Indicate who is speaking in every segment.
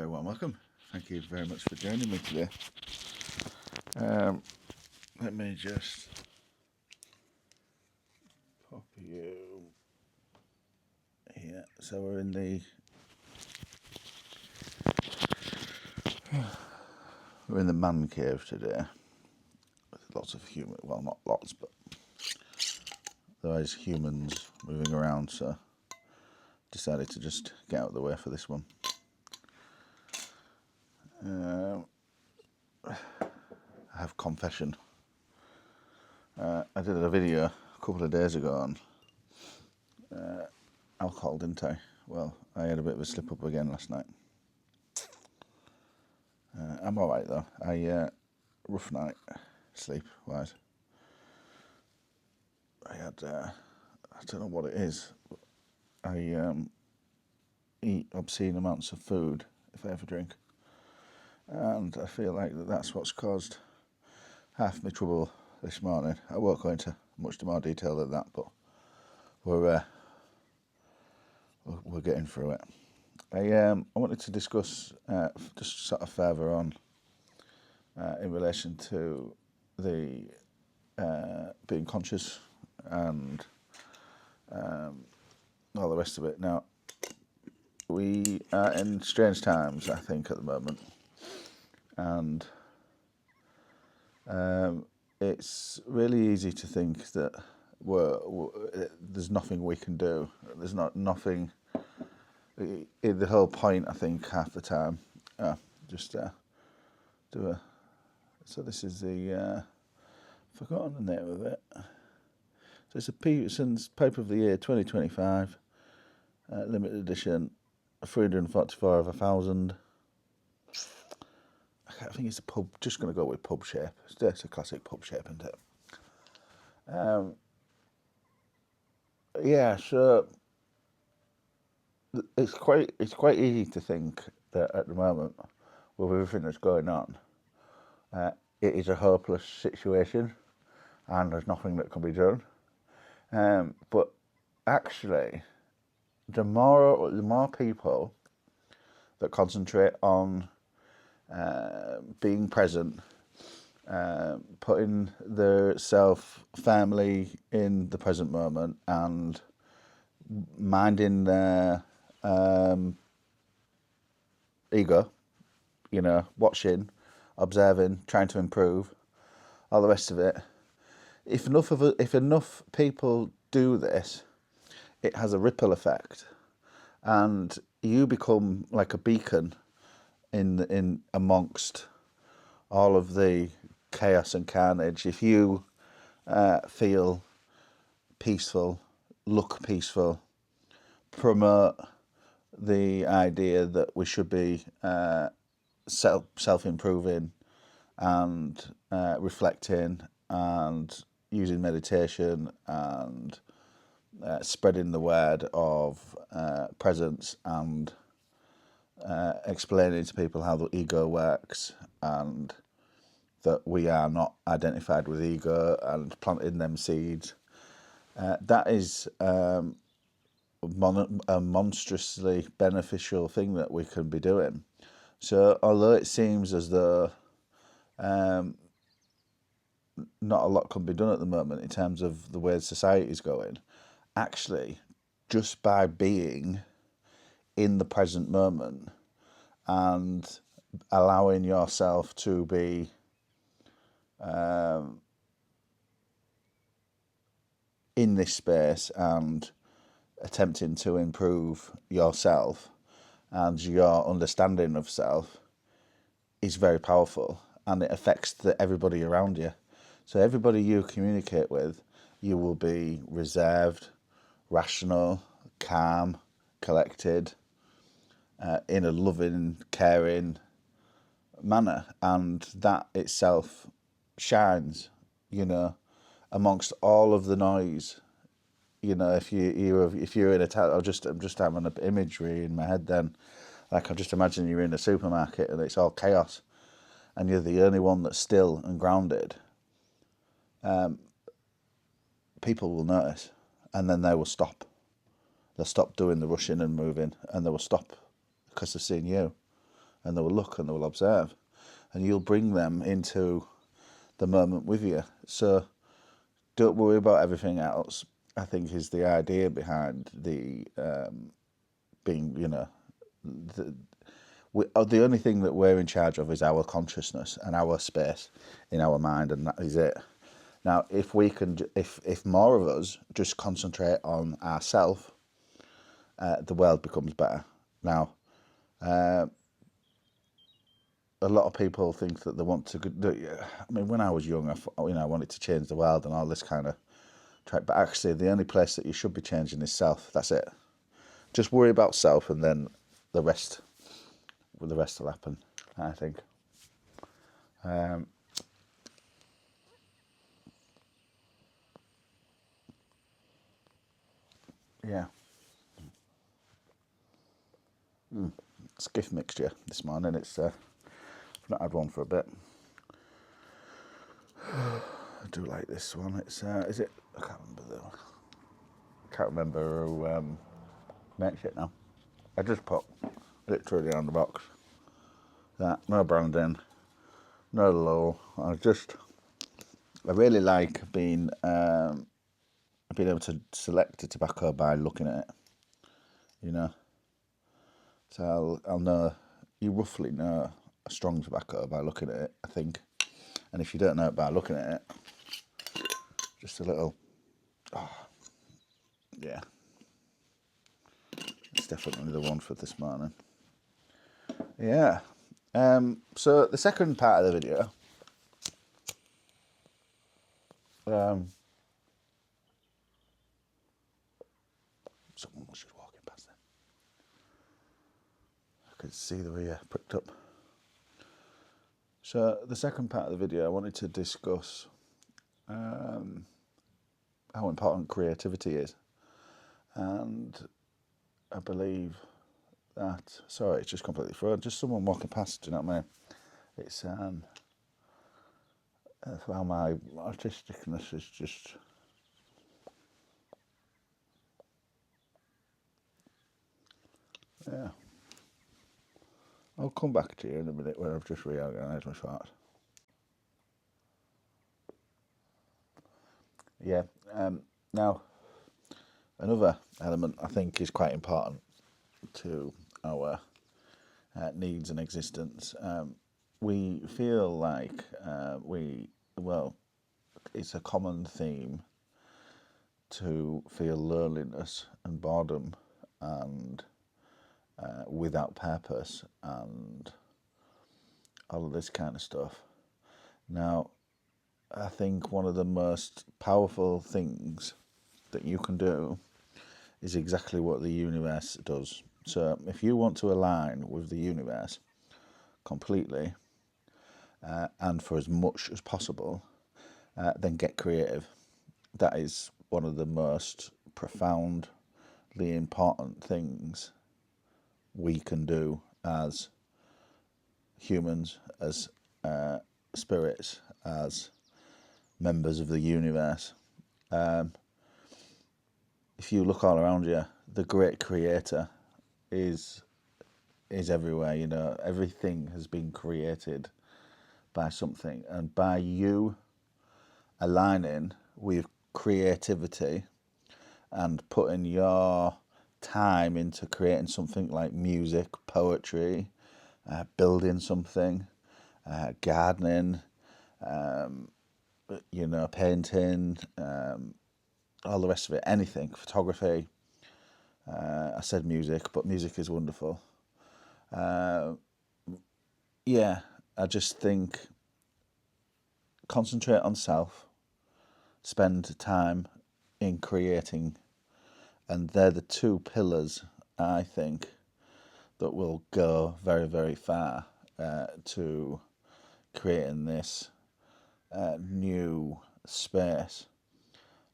Speaker 1: very warm welcome. Thank you very much for joining me today. Let me just pop you here. So we're in the man cave today. With lots of human, well, not lots, but there is humans moving around. So decided to just get out of the way for this one. I have confession. I did a video a couple of days ago on alcohol, didn't I? Well, I had a bit of a slip up again last night. I'm all right though. Rough night, sleep wise. I had I don't know what it is. But I eat obscene amounts of food if I ever drink, and I feel like that's what's caused half my trouble this morning. I won't go into much more detail than that, but we're getting through it. I wanted to discuss just sort of further on in relation to the being conscious and all the rest of it. Now, we are in strange times, I think, at the moment, and it's really easy to think that there's nothing we can do. There's nothing. The whole point, I think, half the time. Do a. So this is the forgotten the name of it. So it's a Peterson's Paper of the Year 2025, limited edition, 344 of 1,000. I think it's a pub. Just going to go with pub shape. It's a classic pub shape, isn't it? Yeah. So it's quite easy to think that at the moment, with everything that's going on, it is a hopeless situation, and there's nothing that can be done. But actually, the more people that concentrate on being present, putting their family in the present moment, and minding their ego, watching, observing, trying to improve, all the rest of it. If enough people do this, it has a ripple effect, and you become like a beacon in amongst all of the chaos and carnage. If you feel peaceful, look peaceful, promote the idea that we should be self-improving and reflecting and using meditation and spreading the word of presence and explaining to people how the ego works and that we are not identified with ego, and planting them seeds. That is a monstrously beneficial thing that we can be doing. So although it seems as though not a lot can be done at the moment in terms of the way society is going, actually, just by being in the present moment and allowing yourself to be in this space and attempting to improve yourself and your understanding of self is very powerful, and it affects everybody around you. So everybody you communicate with, you will be reserved, rational, calm, collected, in a loving, caring manner, and that itself shines, amongst all of the noise. If you're in I'm just having an imagery in my head. Then, like, I'm just imagining you're in a supermarket and it's all chaos, and you're the only one that's still and grounded. People will notice, and then they will stop. They'll stop doing the rushing and moving, and they will stop because they've seen you. and they will look and they will observe, and you'll bring them into the moment with you. So don't worry about everything else, I think, is the idea behind the being, the only thing that we're in charge of is our consciousness and our space in our mind, and that is it. Now, if we can, if more of us just concentrate on ourselves, the world becomes better. Now, a lot of people think that they want to. I mean, when I was young, I wanted to change the world and all this kind of track. But actually, the only place that you should be changing is self. That's it. Just worry about self, and then the rest will happen, I think. Yeah. It's gift mixture this morning. I've not had one for a bit. I do like this one. It's is it? I can't remember though. Can't remember who makes it now. I just put literally on the box. That no branding, no logo. I really like being able to select a tobacco by looking at it. So I'll know. You roughly know a strong tobacco by looking at it, I think. And if you don't know it by looking at it, just a little. Yeah, it's definitely the one for this morning. Yeah. So the second part of the video, someone was just walking past there. I could see the way pricked up. So the second part of the video, I wanted to discuss how important creativity is, and I believe that. Sorry, it's just completely frozen. Just someone walking past. Do you know what I mean? It's how my artisticness is just. Yeah. I'll come back to you in a minute when I've just reorganised my thoughts. Yeah. Now, another element I think is quite important to our needs and existence. We feel like it's a common theme to feel loneliness and boredom and without purpose and all of this kind of stuff. Now, I think one of the most powerful things that you can do is exactly what the universe does. So if you want to align with the universe completely and for as much as possible, then get creative. That is one of the most profoundly important things we can do as humans, as spirits, as members of the universe. If you look all around you, the great creator is everywhere. Everything has been created by something, and by you aligning with creativity and putting your time into creating something like music, poetry, building something, gardening, painting, all the rest of it, anything, photography. I said music, but music is wonderful. Yeah, I just think concentrate on self, spend time in creating, and they're the two pillars, I think, that will go very, very far to creating this new space.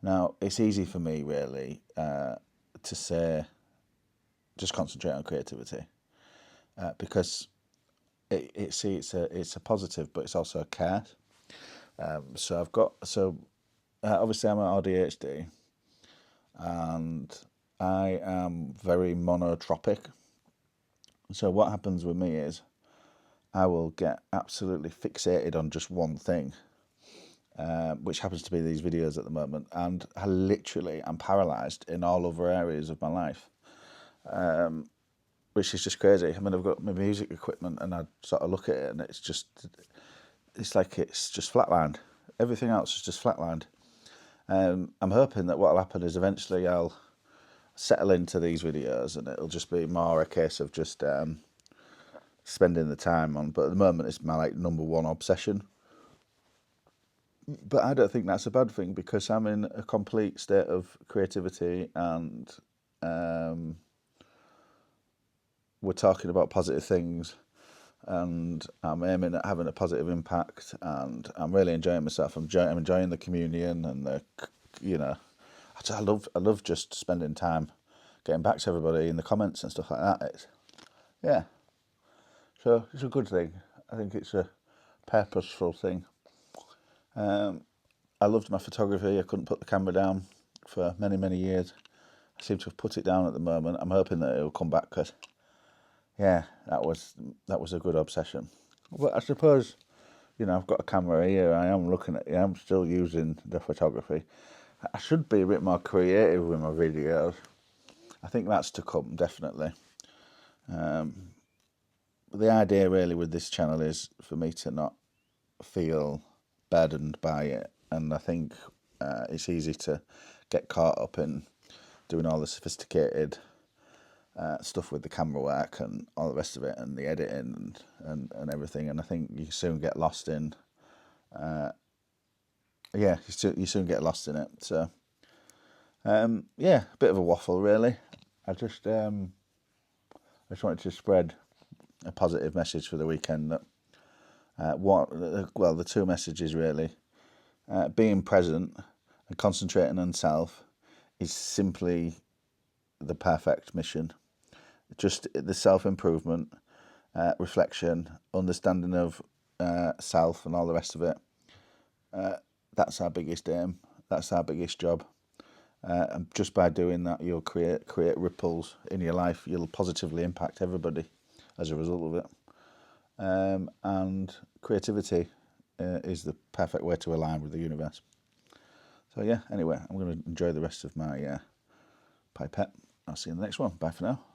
Speaker 1: Now, it's easy for me, really, to say just concentrate on creativity because it's a positive, but it's also a curse. Obviously I'm an ADHD, and I am very monotropic. So what happens with me is I will get absolutely fixated on just one thing, which happens to be these videos at the moment, and I literally am paralysed in all other areas of my life, which is just crazy. I mean, I've got my music equipment, and I sort of look at it, and it's like it's just flatlined. Everything else is just flatlined. I'm hoping that what'll happen is eventually I'll settle into these videos, and it'll just be more a case of just spending the time on. But at the moment, it's my number one obsession. But I don't think that's a bad thing, because I'm in a complete state of creativity, and we're talking about positive things, and I'm aiming at having a positive impact, and I'm really enjoying myself. I'm enjoying the communion, and I love just spending time getting back to everybody in the comments and stuff like that. So it's a good thing. I think it's a purposeful thing. I loved my photography. I couldn't put the camera down for many, many years. I seem to have put it down at the moment. I'm hoping that it'll come back, because, yeah, that was a good obsession. But I suppose, I've got a camera here. I am looking at it. I'm still using the photography. I should be a bit more creative with my videos. I think that's to come, definitely. But the idea really with this channel is for me to not feel burdened by it, and I think it's easy to get caught up in doing all the sophisticated stuff with the camera work and all the rest of it, and the editing and everything, and I think you soon get lost in you soon get lost in it. So a bit of a waffle really. I just wanted to spread a positive message for the weekend, that the two messages really. Being present and concentrating on self is simply the perfect mission. Just the self-improvement, reflection, understanding of self and all the rest of it. That's our biggest aim. That's our biggest job. And just by doing that, you'll create ripples in your life. You'll positively impact everybody as a result of it. And creativity is the perfect way to align with the universe. So anyway, I'm going to enjoy the rest of my pipette. I'll see you in the next one. Bye for now.